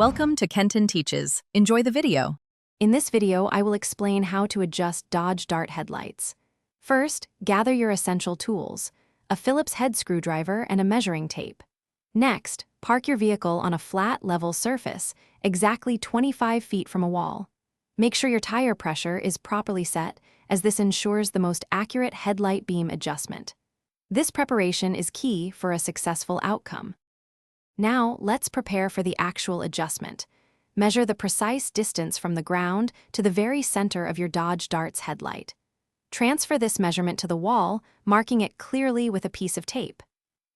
Welcome to Kenton Teaches. Enjoy the video. In this video, I will explain how to adjust Dodge Dart headlights. First, gather your essential tools, a Phillips head screwdriver and a measuring tape. Next, park your vehicle on a flat, level surface, exactly 25 feet from a wall. Make sure your tire pressure is properly set, as this ensures the most accurate headlight beam adjustment. This preparation is key for a successful outcome. Now, let's prepare for the actual adjustment. Measure the precise distance from the ground to the very center of your Dodge Dart's headlight. Transfer this measurement to the wall, marking it clearly with a piece of tape.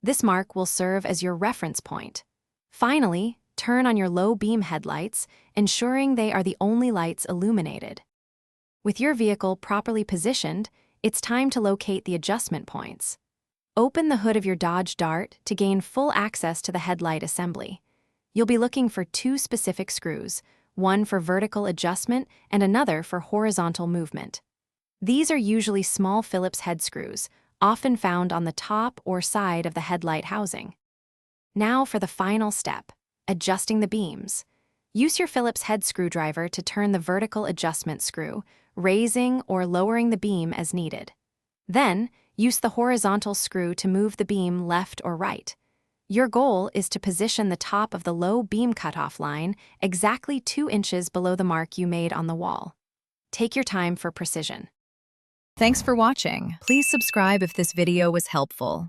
This mark will serve as your reference point. Finally, turn on your low beam headlights, ensuring they are the only lights illuminated. With your vehicle properly positioned, it's time to locate the adjustment points. Open the hood of your Dodge Dart to gain full access to the headlight assembly. You'll be looking for two specific screws, one for vertical adjustment and another for horizontal movement. These are usually small Phillips head screws, often found on the top or side of the headlight housing. Now for the final step, adjusting the beams. Use your Phillips head screwdriver to turn the vertical adjustment screw, raising or lowering the beam as needed. Then, use the horizontal screw to move the beam left or right. Your goal is to position the top of the low beam cutoff line exactly 2 inches below the mark you made on the wall. Take your time for precision. Thanks for watching. Please subscribe if this video was helpful.